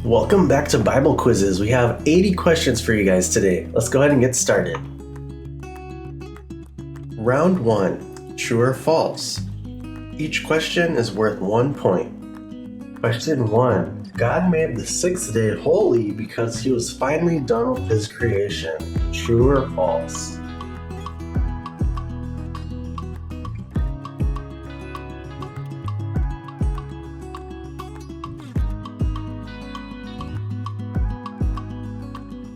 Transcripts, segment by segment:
Welcome back to Bible Quizzes. We have 80 questions for you guys today. Let's go ahead and get started. Round 1, true or false? Each question is worth 1 point. Question 1, God made the 6th day holy because he was finally done with his creation. True or false?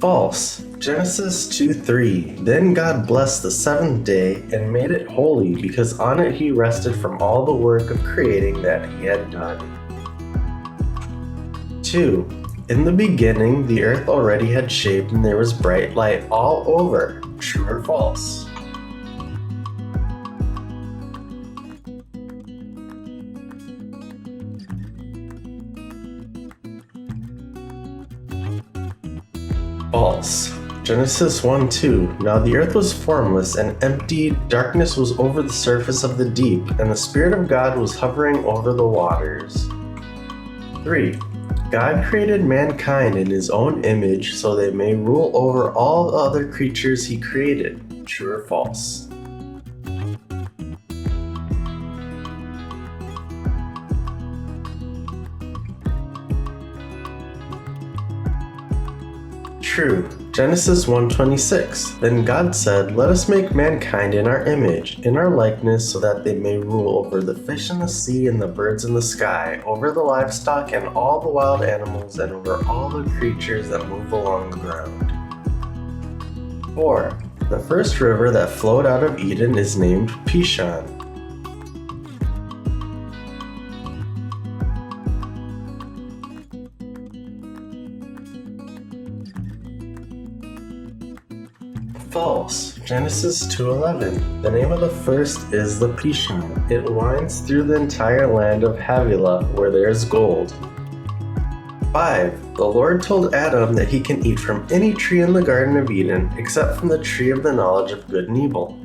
False. Genesis 2:3. Then God blessed the 7th day and made it holy because on it he rested from all the work of creating that he had done. 2. In the beginning the earth already had shape and there was bright light all over. True or false? False. Genesis 1:2. Now the earth was formless and empty, darkness was over the surface of the deep, and the Spirit of God was hovering over the waters. 3. God created mankind in his own image so they may rule over all the other creatures he created. True or false? True. Genesis 1:26. Then God said, "Let us make mankind in our image, in our likeness, so that they may rule over the fish in the sea and the birds in the sky, over the livestock and all the wild animals, and over all the creatures that move along the ground." 4. The first river that flowed out of Eden is named Pishon. False. Genesis 2:11. The name of the first is the Pishon. It winds through the entire land of Havilah where there is gold. 5. The Lord told Adam that he can eat from any tree in the Garden of Eden except from the tree of the knowledge of good and evil.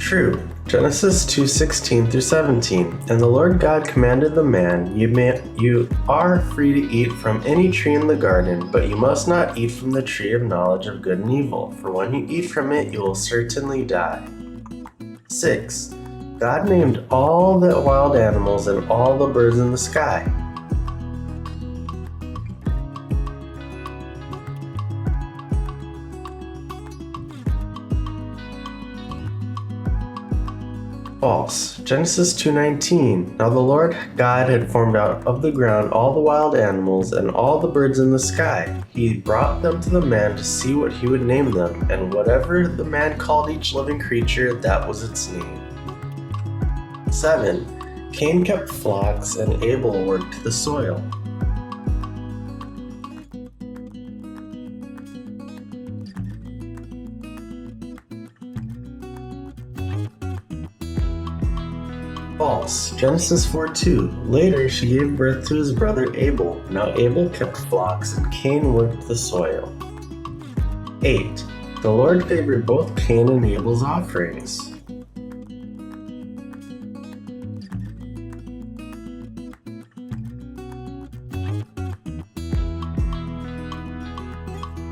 True. Genesis 2:16 through 17. And the Lord God commanded the man, You are free to eat from any tree in the garden, but you must not eat from the tree of knowledge of good and evil, for when you eat from it you will certainly die. 6. God named all the wild animals and all the birds in the sky. False. Genesis 2:19. Now the Lord God had formed out of the ground all the wild animals and all the birds in the sky. He brought them to the man to see what he would name them, and whatever the man called each living creature, that was its name. 7. Cain kept flocks and Abel worked the soil. False. Genesis 4:2. Later she gave birth to his brother Abel. Now Abel kept flocks and Cain worked the soil. 8. The Lord favored both Cain and Abel's offerings.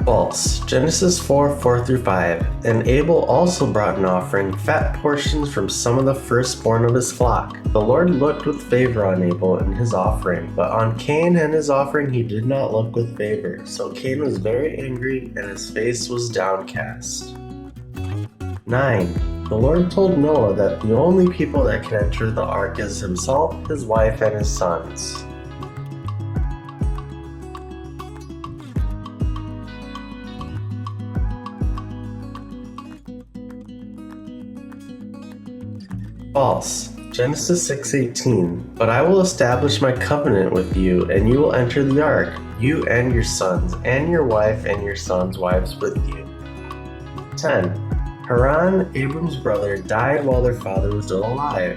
False. Genesis 4:4 through 5. And Abel also brought an offering, fat portions from some of the firstborn of his flock. The Lord looked with favor on Abel and his offering, but on Cain and his offering he did not look with favor. So Cain was very angry and his face was downcast. 9. The Lord told Noah that the only people that can enter the ark is himself, his wife, and his sons. False. Genesis 6:18. But I will establish my covenant with you, and you will enter the ark, you and your sons, and your wife and your sons' wives with you. 10. Haran, Abram's brother, died while their father was still alive.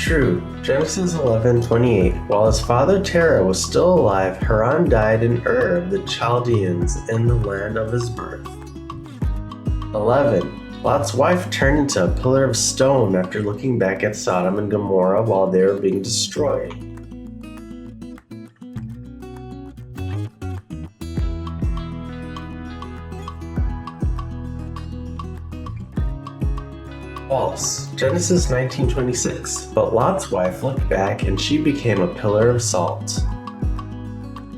True. Genesis 11:28. While his father Terah was still alive, Haran died in Ur of the Chaldeans in the land of his birth. 11. Lot's wife turned into a pillar of stone after looking back at Sodom and Gomorrah while they were being destroyed. False. Genesis 19:26. But Lot's wife looked back and she became a pillar of salt.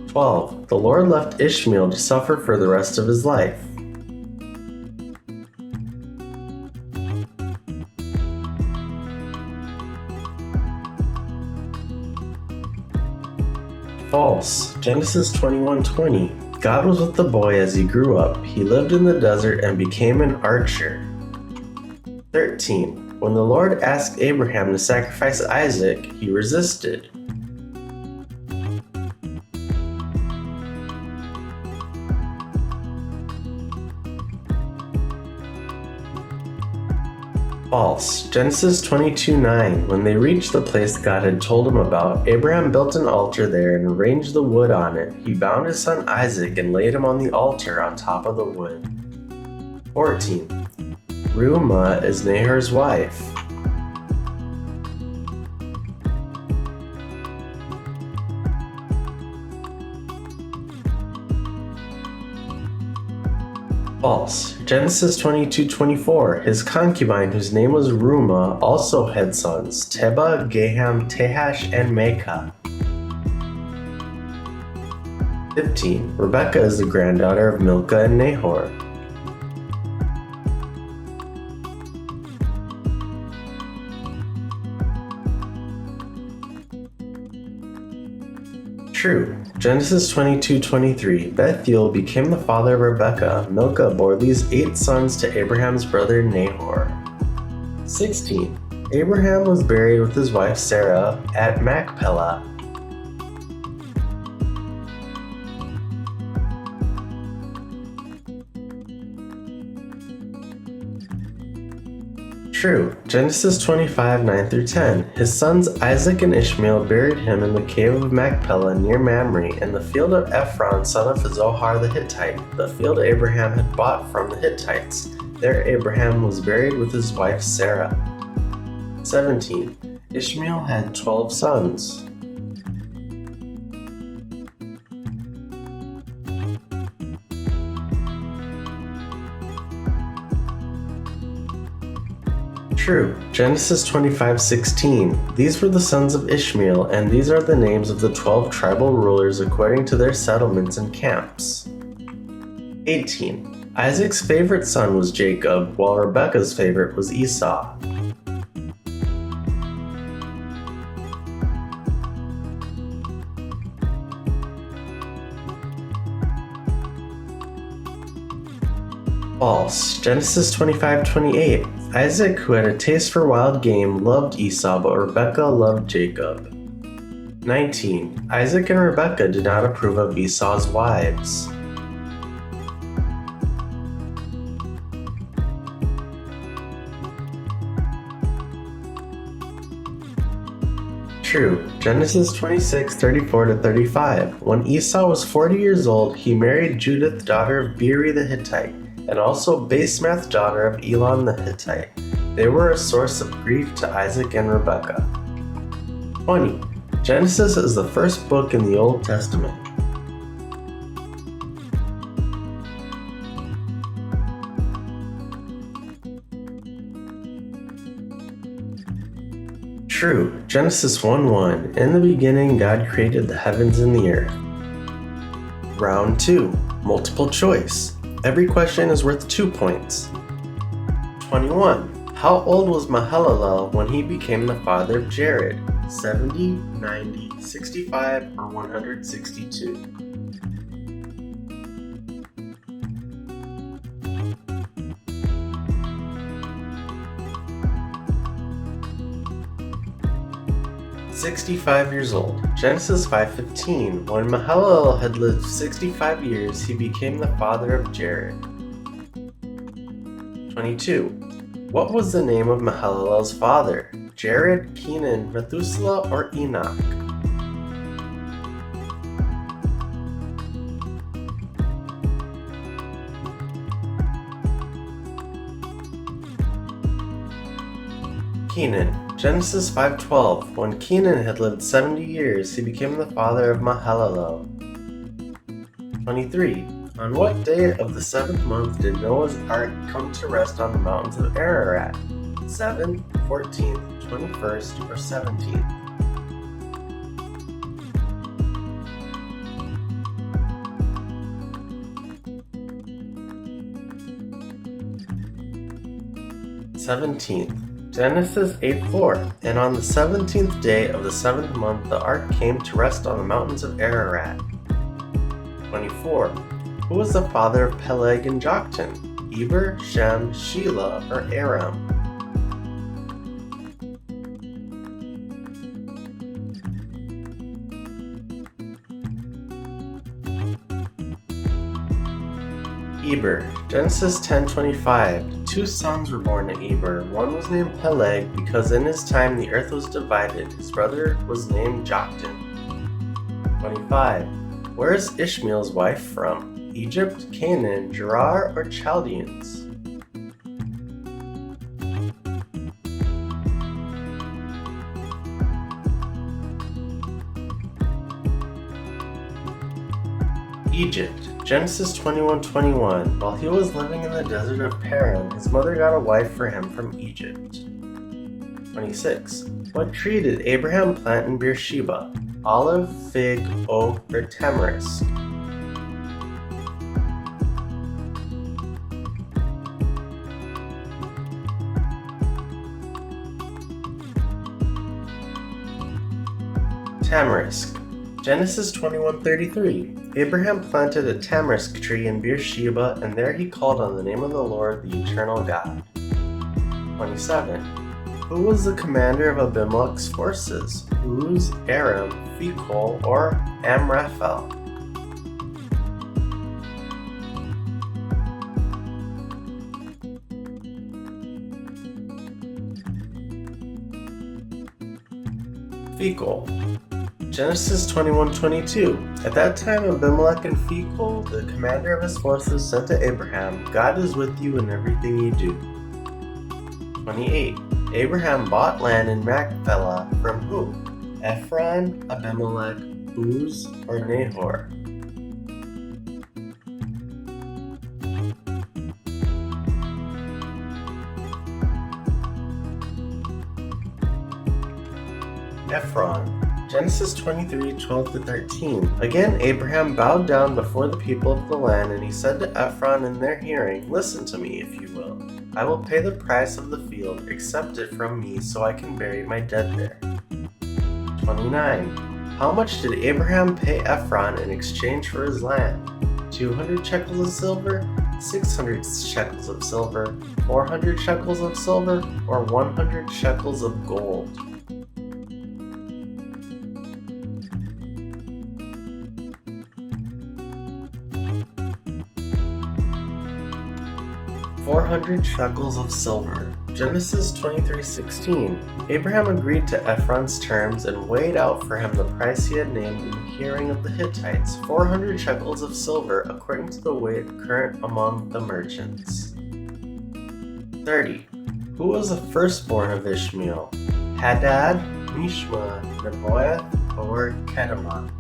12. The Lord left Ishmael to suffer for the rest of his life. False. Genesis 21:20. God was with the boy as he grew up. He lived in the desert and became an archer. 13. When the Lord asked Abraham to sacrifice Isaac, he resisted. False. Genesis 22:9. When they reached the place God had told him about, Abraham built an altar there and arranged the wood on it. He bound his son Isaac and laid him on the altar on top of the wood. 14. Reumah is Nahor's wife. False. Genesis 22:24. His concubine, whose name was Reumah, also had sons, Tebah, Gaham, Tehash, and Maacah. 15. Rebekah is the granddaughter of Milcah and Nahor. True. Genesis 22:23. Bethuel became the father of Rebekah. Milcah bore these 8 sons to Abraham's brother Nahor. 16. Abraham was buried with his wife Sarah at Machpelah. True. Genesis 25:9-10. His sons Isaac and Ishmael buried him in the cave of Machpelah near Mamre, in the field of Ephron, son of Zohar the Hittite, the field Abraham had bought from the Hittites. There Abraham was buried with his wife Sarah. 17. Ishmael had 12 sons. True. Genesis 25:16. These were the sons of Ishmael, and these are the names of the 12 tribal rulers according to their settlements and camps. 18. Isaac's favorite son was Jacob, while Rebekah's favorite was Esau. False. Genesis 25:28. Isaac, who had a taste for wild game, loved Esau, but Rebekah loved Jacob. 19. Isaac and Rebekah did not approve of Esau's wives. True. Genesis 26:34-35. When Esau was 40 years old, he married Judith, daughter of Beeri the Hittite, and also Basemath, daughter of Elon the Hittite. They were a source of grief to Isaac and Rebekah. 20. Genesis is the first book in the Old Testament. True. Genesis 1:1. In the beginning, God created the heavens and the earth. Round 2. Multiple choice. Every question is worth 2 points. 21. How old was Mahalalel when he became the father of Jared? 70, 90, 65, or 162? "65 years old." Genesis 5:15. When Mahalalel had lived 65 years, he became the father of Jared. 22. What was the name of Mahalalel's father? Jared, Kenan, Methuselah, or Enoch? Kenan. Genesis 5:12. When Kenan had lived 70 years, he became the father of Mahalalel. 23. On what day of the 7th month did Noah's ark come to rest on the mountains of Ararat? 7th, 14th, 21st, or 17th? Genesis 8:4. And on the 17th day of the 7th month the ark came to rest on the mountains of Ararat. 24. Who was the father of Peleg and Joktan? Eber, Shem, Shelah, or Aram? Eber. Genesis 10:25. Two sons were born to Eber. One was named Peleg because in his time the earth was divided. His brother was named Joktan. 25. Where is Ishmael's wife from? Egypt, Canaan, Gerar, or Chaldeans? Egypt. Genesis 21:21. While he was living in the desert of Paran, his mother got a wife for him from Egypt. 26. What tree did Abraham plant in Beersheba? Olive, fig, oak, or tamarisk? Tamarisk. Genesis 21:33. Abraham planted a tamarisk tree in Beersheba, and there he called on the name of the Lord, the eternal God. 27. Who was the commander of Abimelech's forces? Uz, Aram, Phicol, or Amraphel? Phicol. Genesis 21:22. At that time Abimelech and Phicol, the commander of his forces, said to Abraham, God is with you in everything you do. 28. Abraham bought land in Machpelah from who? Ephron, Abimelech, Uz, or Nahor? Ephron. Genesis 23:12-13. Again, Abraham bowed down before the people of the land, and he said to Ephron in their hearing, Listen to me, if you will. I will pay the price of the field, accept it from me so I can bury my dead there. 29. How much did Abraham pay Ephron in exchange for his land? 200 shekels of silver, 600 shekels of silver, 400 shekels of silver, or 100 shekels of gold? 400 shekels of silver. Genesis 23:16. Abraham agreed to Ephron's terms and weighed out for him the price he had named in the hearing of the Hittites, 400 shekels of silver, according to the weight current among the merchants. 30. Who was the firstborn of Ishmael? Hadad, Mishma, Nebaioth, or Kedemah?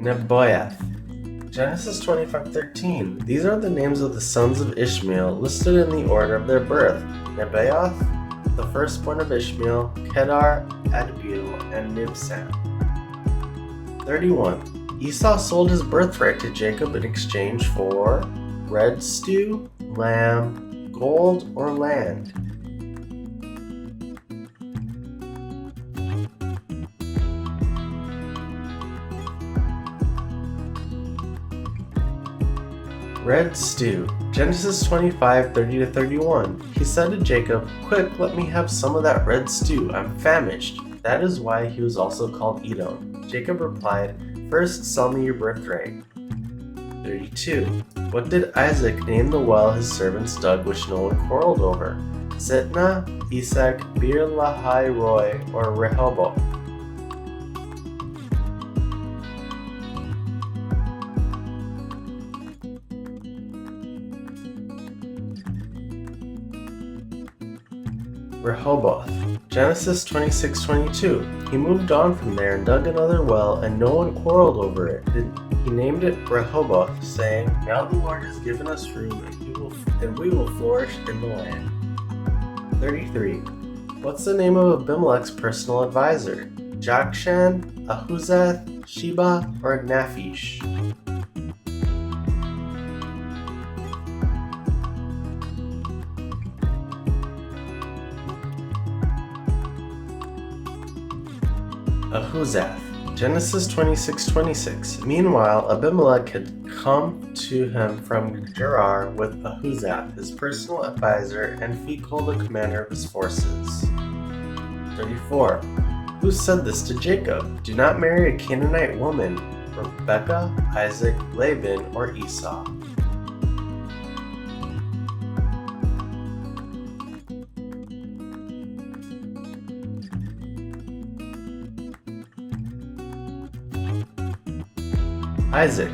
Nebaioth. Genesis 25:13. These are the names of the sons of Ishmael, listed in the order of their birth. Nebaioth, the firstborn of Ishmael, Kedar, Adbeel, and Mibsam. 31. Esau sold his birthright to Jacob in exchange for red stew, lamb, gold, or land. Red stew. Genesis 25:30-31. He said to Jacob, Quick, let me have some of that red stew. I'm famished. That is why he was also called Edom. Jacob replied, "First sell me your birthright." 32. What did Isaac name the well his servants dug which no one quarreled over? Sitnah, Isaac, Bir Lahai Roi, or Rehoboth? Rehoboth. Genesis 26:22. He moved on from there and dug another well, and no one quarreled over it. He named it Rehoboth, saying, "Now the Lord has given us room, and we will flourish in the land." 33. What's the name of Abimelech's personal advisor? Jokshan, Ahuzath, Sheba, or Naphish? Ahuzath. Genesis 26:26. Meanwhile, Abimelech had come to him from Gerar with Ahuzath, his personal advisor, and Phicol, the commander of his forces. 34. Who said this to Jacob? Do not marry a Canaanite woman, Rebekah, Isaac, Laban, or Esau. Isaac.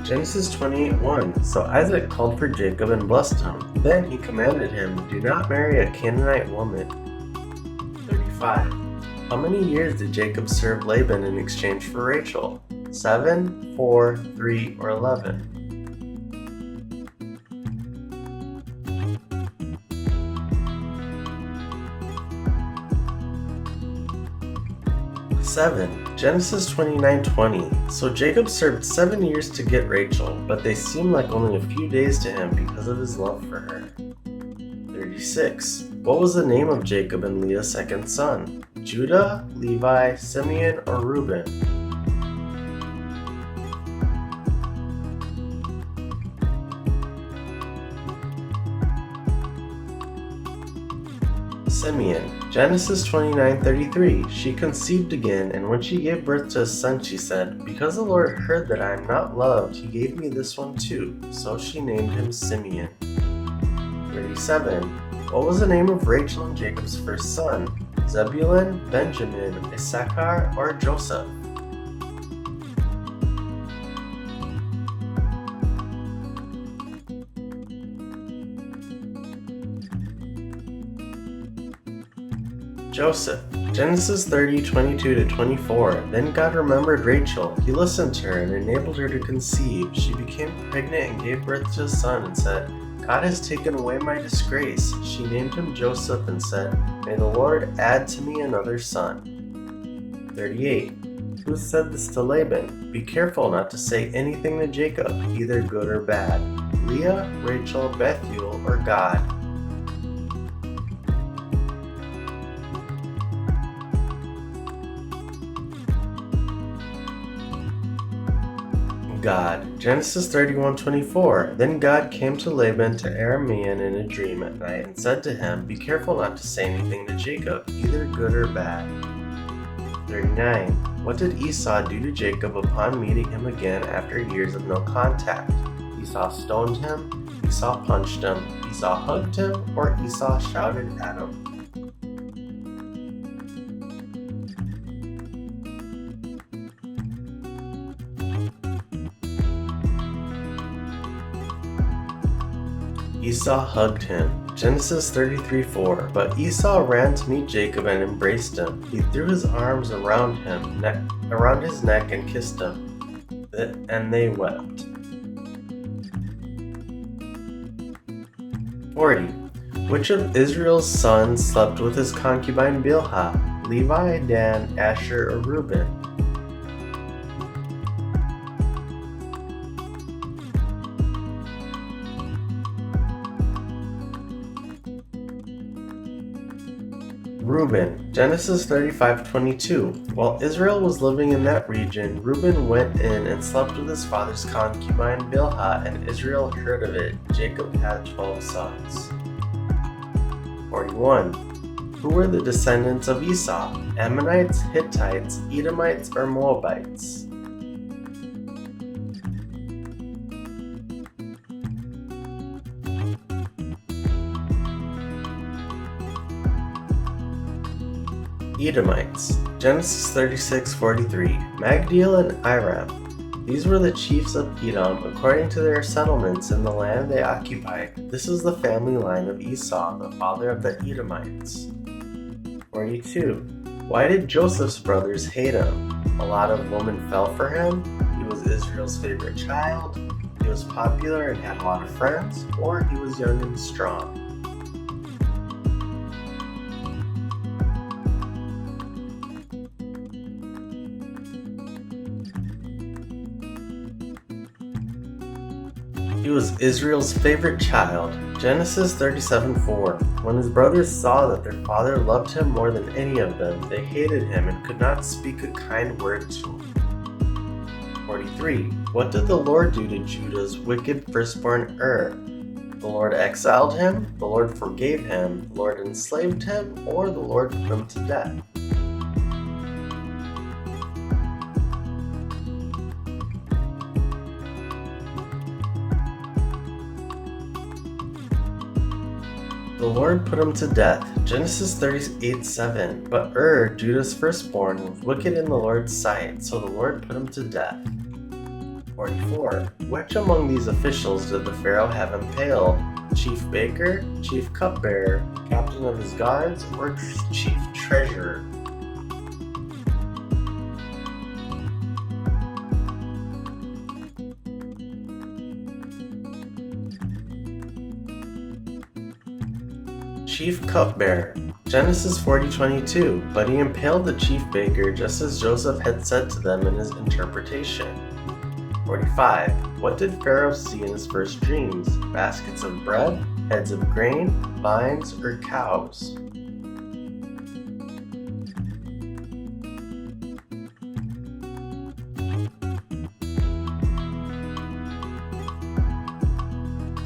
Genesis 28:1. So Isaac called for Jacob and blessed him. Then he commanded him, "Do not marry a Canaanite woman." 35. How many years did Jacob serve Laban in exchange for Rachel? 7, 4, 3, or 11? 7. Genesis 29:20. So Jacob served 7 years to get Rachel, but they seemed like only a few days to him because of his love for her. 36. What was the name of Jacob and Leah's second son? Judah, Levi, Simeon, or Reuben? Simeon. Genesis 29:33. She conceived again, and when she gave birth to a son, she said, "Because the Lord heard that I am not loved, he gave me this one too." So she named him Simeon. 37. What was the name of Rachel and Jacob's first son? Zebulun, Benjamin, Issachar, or Joseph? Joseph. Genesis 30:22-24. Then God remembered Rachel. He listened to her and enabled her to conceive. She became pregnant and gave birth to a son and said, "God has taken away my disgrace." She named him Joseph and said, "May the Lord add to me another son." 38. Who said this to Laban? Be careful not to say anything to Jacob, either good or bad. Leah, Rachel, Bethuel, or God? God. Genesis 31:24. Then God came to Laban to Aramean in a dream at night and said to him, "Be careful not to say anything to Jacob, either good or bad." 39. What did Esau do to Jacob upon meeting him again after years of no contact? Esau stoned him, Esau punched him, Esau hugged him, or Esau shouted at him? Esau hugged him. Genesis 33:4. But Esau ran to meet Jacob and embraced him. He threw his arms around his neck and kissed him, and they wept. 40. Which of Israel's sons slept with his concubine Bilhah? Levi, Dan, Asher, or Reuben? Reuben. Genesis 35:22. While Israel was living in that region, Reuben went in and slept with his father's concubine Bilhah, and Israel heard of it. Jacob had 12 sons. 41. Who were the descendants of Esau? Ammonites, Hittites, Edomites, or Moabites? Edomites. Genesis 36:43. Magdiel and Iram. These were the chiefs of Edom according to their settlements in the land they occupied. This is the family line of Esau, the father of the Edomites. 42. Why did Joseph's brothers hate him? A lot of women fell for him, he was Israel's favorite child, he was popular and had a lot of friends, or he was young and strong. He was Israel's favorite child. Genesis 37:4. When his brothers saw that their father loved him more than any of them, they hated him and could not speak a kind word to him. 43. What did the Lord do to Judah's wicked firstborn The Lord exiled him, the Lord forgave him, the Lord enslaved him, or the Lord put him to death? The Lord put him to death. Genesis 38:7. But Judah's firstborn, was wicked in the Lord's sight, so the Lord put him to death. 44. Which among these officials did the Pharaoh have impaled? Chief baker, chief cupbearer, captain of his guards, or chief treasurer? Chief cupbearer. Genesis 40:22. But he impaled the chief baker just as Joseph had said to them in his interpretation. 45. What did Pharaoh see in his first dreams? Baskets of bread, heads of grain, vines, or cows?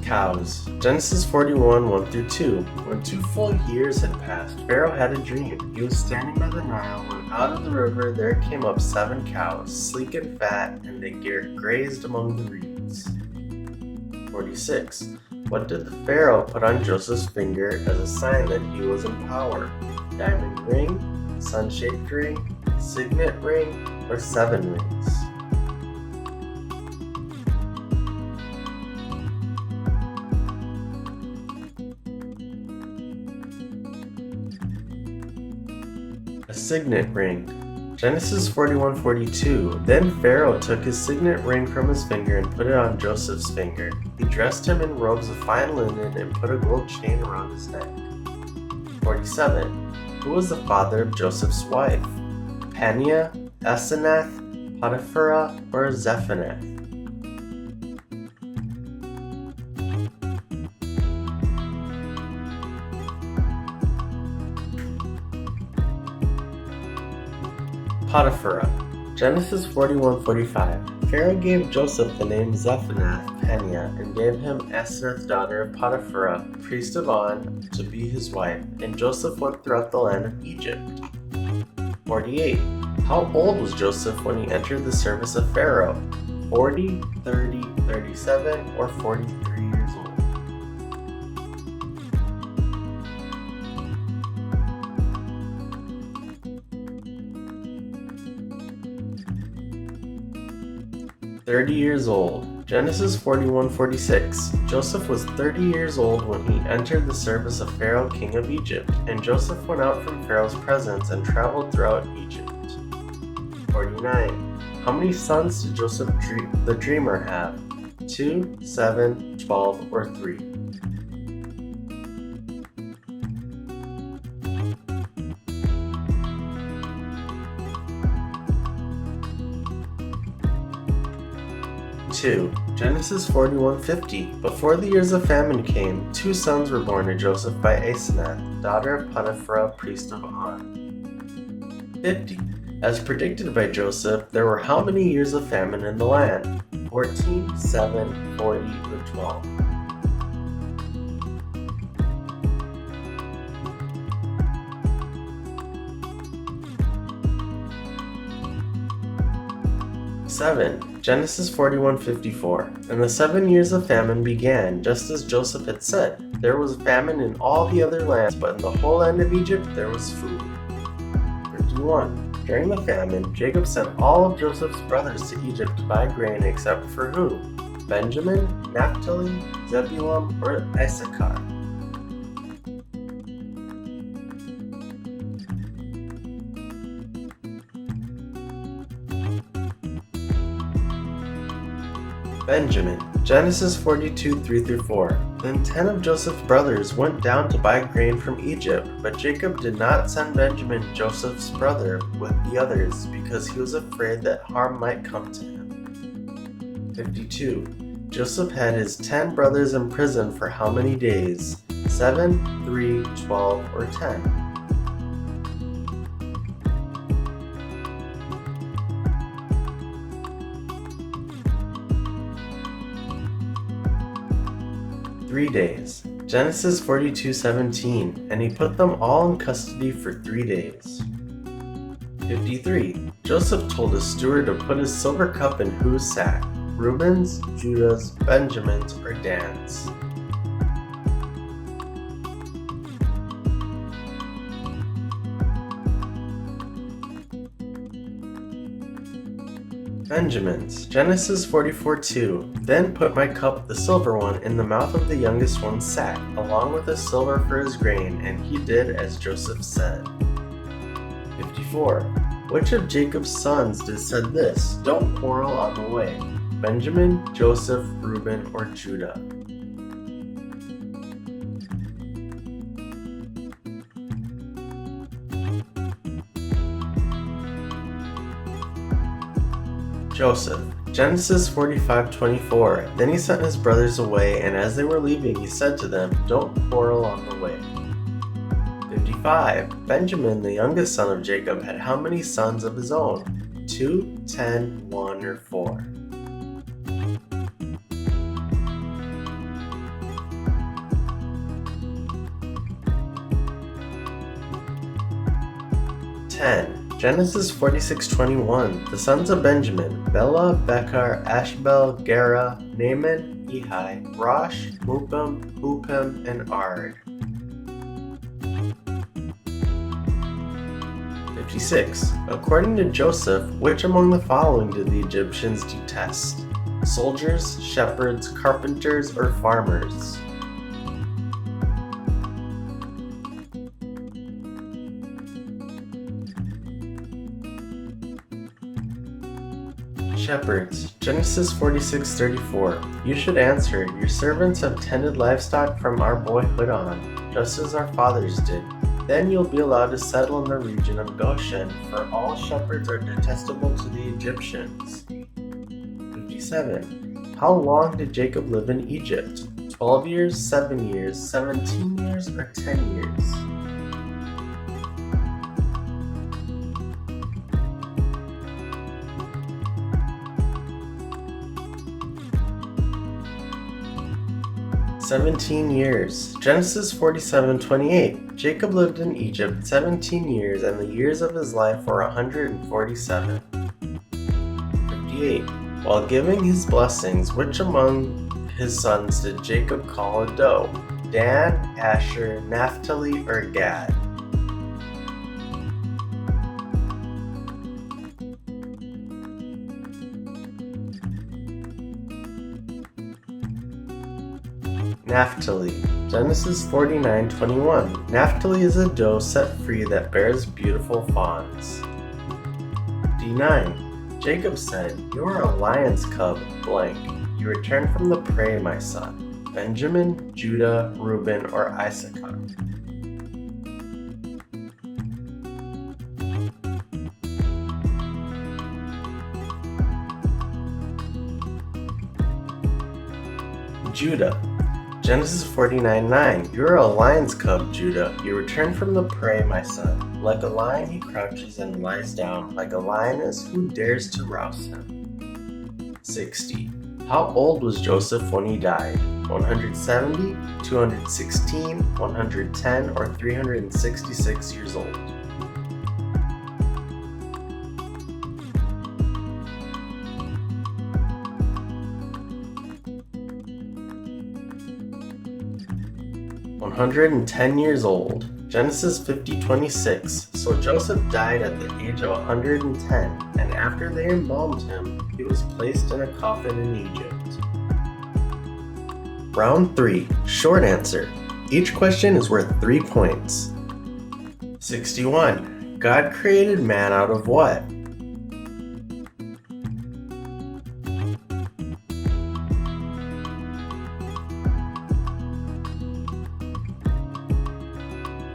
Cows. Genesis 41:1-2. When 2 full years had passed, Pharaoh had a dream. He was standing by the Nile when out of the river there came up 7 cows, sleek and fat, and they grazed among the reeds. 46. What did the Pharaoh put on Joseph's finger as a sign that he was in power? Diamond ring, sun-shaped ring, signet ring, or 7 rings? A signet ring. Genesis 41:42. Then Pharaoh took his signet ring from his finger and put it on Joseph's finger. He dressed him in robes of fine linen and put a gold chain around his neck. 47. Who was the father of Joseph's wife? Peninnah, Asenath, Potiphera, or Zephanath? Potiphera. Genesis 41:45. Pharaoh gave Joseph the name Zephanath-Paneah and gave him Asenath, daughter of Potiphera, priest of On, to be his wife, and Joseph went throughout the land of Egypt. 48. How old was Joseph when he entered the service of Pharaoh? 40, 30, 37, or 43 years old? "30 years old." Genesis 41:46. Joseph was 30 years old when he entered the service of Pharaoh, king of Egypt, and Joseph went out from Pharaoh's presence and traveled throughout Egypt. 49. How many sons did Joseph the dreamer have? 2, 7, 12, or 3? Genesis 41:50. Before the years of famine came, 2 sons were born to Joseph by Asenath, daughter of Potiphera, priest of On. 50. As predicted by Joseph, there were how many years of famine in the land? 14, 7, 40, or 12? 7. Genesis 41:54. And the 7 years of famine began, just as Joseph had said. There was famine in all the other lands, but in the whole land of Egypt there was food. 51. During the famine, Jacob sent all of Joseph's brothers to Egypt to buy grain except for who? Benjamin, Naphtali, Zebulun, or Issachar? Benjamin. Genesis 42:3-4. Then 10 of Joseph's brothers went down to buy grain from Egypt, but Jacob did not send Benjamin, Joseph's brother, with the others, because he was afraid that harm might come to him. 52. Joseph had his 10 brothers in prison for how many days? 7, 3, 12, or 10? days. Genesis 42:17. And he put them all in custody for 3 days. 53. Joseph told his steward to put his silver cup in whose sack? Reuben's, Judah's, Benjamin's, or Dan's? Benjamin's. Genesis 44:2. Then put my cup, the silver one, in the mouth of the youngest one's sack, along with the silver for his grain, and he did as Joseph said. 54. Which of Jacob's sons said this? Don't quarrel on the way. Benjamin, Joseph, Reuben, or Judah? Joseph. Genesis 45:24. Then he sent his brothers away, and as they were leaving, he said to them, Don't quarrel on the way. 55. Benjamin, the youngest son of Jacob, had how many sons of his own? 2, 10, 1, or 4? Genesis 46:21. The sons of Benjamin: Bela, Becher, Ashbel, Gera, Naaman, Ehi, Rosh, Mupim, Hupim, and Ard. 56. According to Joseph, which among the following did the Egyptians detest? Soldiers, shepherds, carpenters, or farmers? Shepherds. Genesis 46:34. You should answer, Your servants have tended livestock from our boyhood on, just as our fathers did. Then you'll be allowed to settle in the region of Goshen, for all shepherds are detestable to the Egyptians. 57. How long did Jacob live in Egypt? 12 years, 7 years, 17 years, or 10 years? "17 years. Genesis 47:28. Jacob lived in Egypt 17 years, and the years of his life were 147. 58. While giving his blessings, which among his sons did Jacob call a doe? Dan, Asher, Naphtali, or Gad? Naphtali. Genesis 49:21. Naphtali is a doe set free that bears beautiful fawns. D9. Jacob said, You are a lion's cub, blank. You return from the prey, my son. Benjamin, Judah, Reuben, or Issachar? Judah. Genesis 49:9. You are a lion's cub, Judah. You return from the prey, my son. Like a lion he crouches and lies down. Like a lioness, who dares to rouse him? 60. How old was Joseph when he died? 170, 216, 110, or 366 years old? 110 years old. Genesis 50:26. So Joseph died at the age of 110, and after they embalmed him, he was placed in a coffin in Egypt. Round 3. Short answer. Each question is worth 3 points. 61. God created man out of what?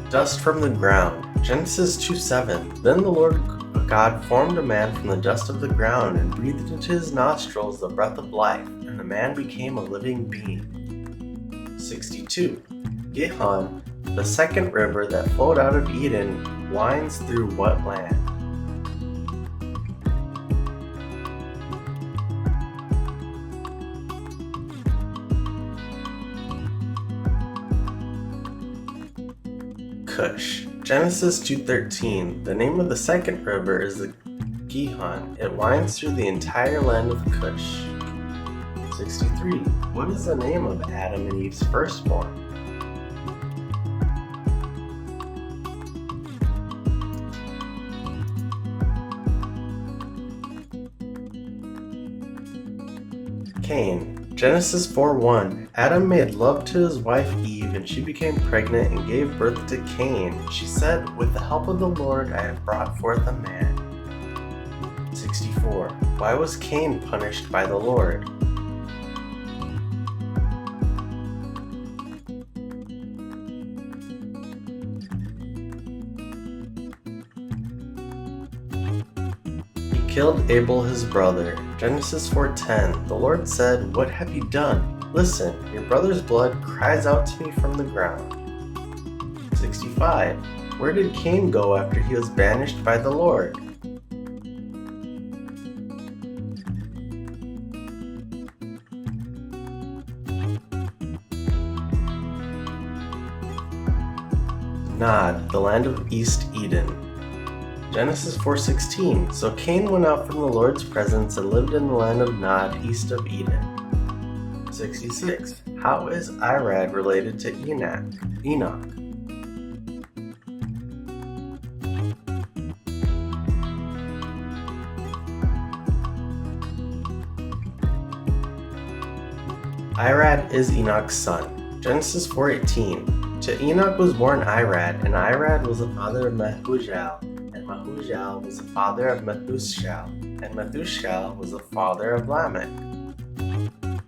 Dust from the ground. Genesis 2:7. Then the Lord God formed a man from the dust of the ground and breathed into his nostrils the breath of life, and the man became a living being. 62. Gihon, the second river that flowed out of Eden, winds through what land? Cush. Genesis 2:13. The name of the second river is the Gihon. It winds through the entire land of Cush. 63. What is the name of Adam and Eve's firstborn? Cain. Genesis 4:1. Adam made love to his wife Eve, and she became pregnant and gave birth to Cain. She said, "With the help of the Lord I have brought forth a man." 64. Why was Cain punished by the Lord? Killed Abel his brother. Genesis 4:10. The Lord said, "What have you done? Listen, your brother's blood cries out to me from the ground." 65. Where did Cain go after he was banished by the Lord? Nod, the land of East Eden. Genesis 4:16. So Cain went out from the Lord's presence and lived in the land of Nod, east of Eden. 66. How is Irad related to Enoch? Irad is Enoch's son. Genesis 4:18. To Enoch was born Irad, and Irad was the father of Mehujael, and Mehujael was the father of Methushael, and Methushael was the father of Lamech.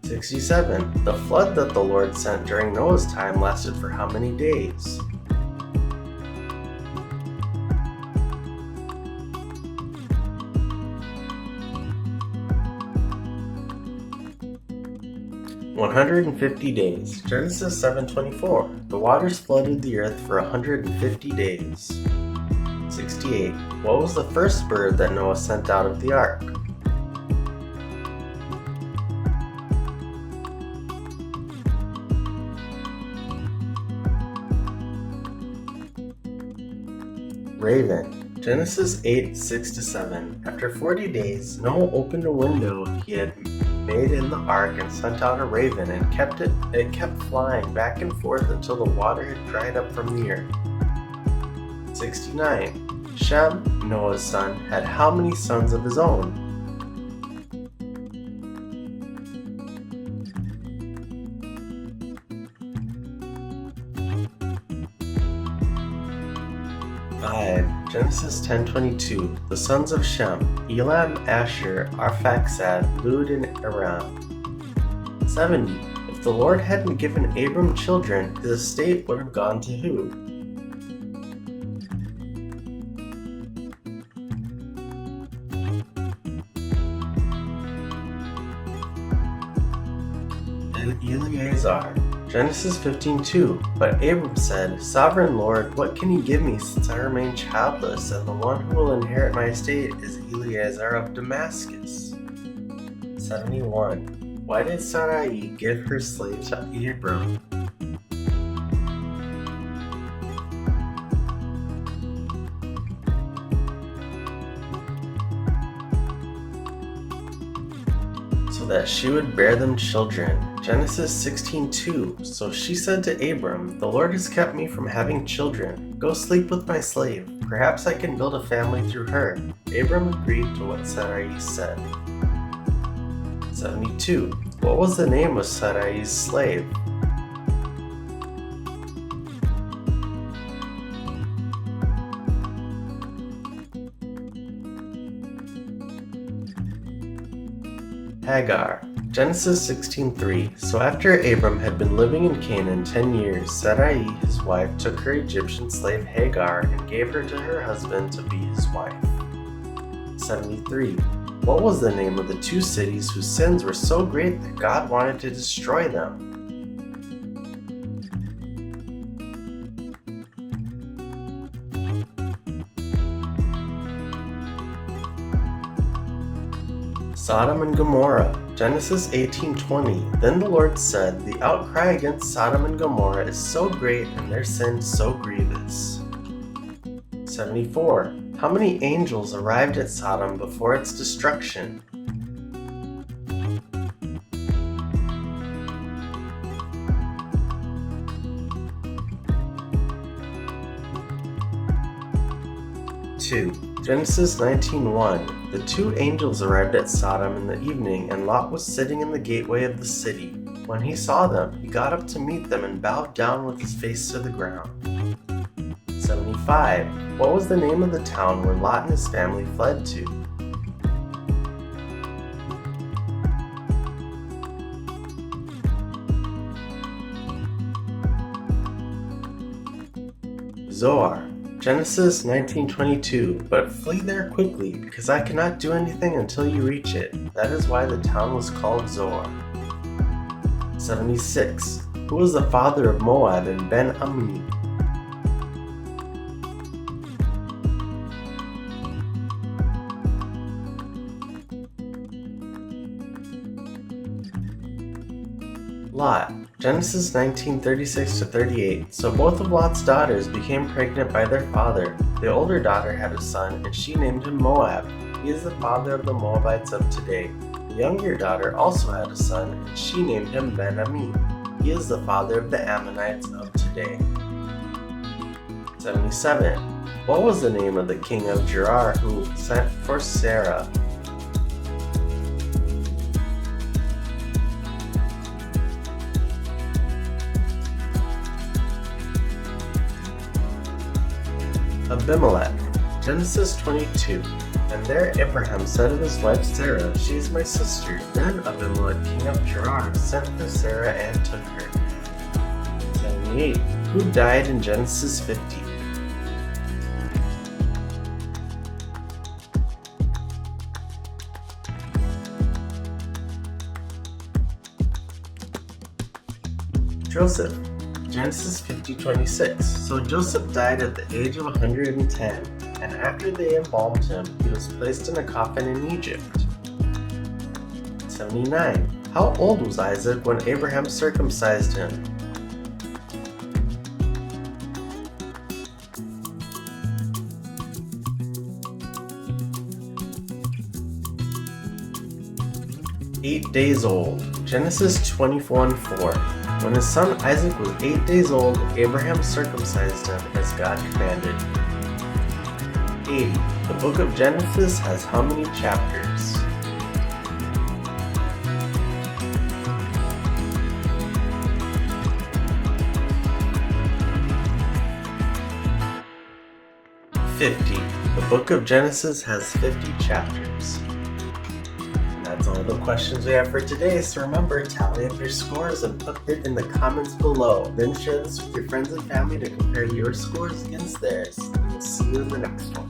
67. The flood that the Lord sent during Noah's time lasted for how many days? "150 days. Genesis 7:24. The waters flooded the earth for 150 days. 68. What was the first bird that Noah sent out of the ark? Raven. Genesis 8:6-7. After 40 days, Noah opened a window he had made in the ark and sent out a raven, and it kept flying back and forth until the water had dried up from the earth. 69. Shem, Noah's son, had how many sons of his own? Genesis 10:22. The sons of Shem: Elam, Asher, Arphaxad, Lud, and Aram. 70. If the Lord hadn't given Abram children, his estate would have gone to who? And Eleazar. Genesis 15:2. But Abram said, "Sovereign Lord, what can you give me since I remain childless, and the one who will inherit my estate is Eleazar of Damascus?" 71. Why did Sarai give her slave to Abram? So that she would bear them children. Genesis 16:2. So she said to Abram, "The Lord has kept me from having children. Go sleep with my slave. Perhaps I can build a family through her." Abram agreed to what Sarai said. 72. What was the name of Sarai's slave? Hagar. Genesis 16:3. So after Abram had been living in Canaan 10 years, Sarai, his wife, took her Egyptian slave Hagar and gave her to her husband to be his wife. 73. What was the name of the two cities whose sins were so great that God wanted to destroy them? Sodom and Gomorrah. Genesis 18:20. Then the Lord said, "The outcry against Sodom and Gomorrah is so great and their sin so grievous." 74. How many angels arrived at Sodom before its destruction? Two. Genesis 19:1. The two angels arrived at Sodom in the evening, and Lot was sitting in the gateway of the city. When he saw them, he got up to meet them and bowed down with his face to the ground. 75. What was the name of the town where Lot and his family fled to? Zoar. Genesis 19:22. But flee there quickly, because I cannot do anything until you reach it. That is why the town was called Zoar. 76. Who was the father of Moab and Ben-Ammi? Lot. Genesis 19:36-38. So both of Lot's daughters became pregnant by their father. The older daughter had a son, and she named him Moab. He is the father of the Moabites of today. The younger daughter also had a son, and she named him Ben-Ammi. He is the father of the Ammonites of today. 77. What was the name of the king of Gerar who sent for Sarah? Abimelech. Genesis 22. And there Abraham said of his wife Sarah, "She is my sister." Then Abimelech, king of Gerar, sent for Sarah and took her. 78. Who died in Genesis 50? Joseph. Genesis 50:26. So Joseph died at the age of 110, and after they embalmed him, he was placed in a coffin in Egypt. 79. How old was Isaac when Abraham circumcised him? "8 days old." Genesis 21:4. When his son Isaac was 8 days old, Abraham circumcised him as God commanded. 80. The book of Genesis has how many chapters? The book of Genesis has 50 chapters. That's all the questions we have for today, so remember, tally up your scores and put it in the comments below. Then share this with your friends and family to compare your scores against theirs. We'll see you in the next one.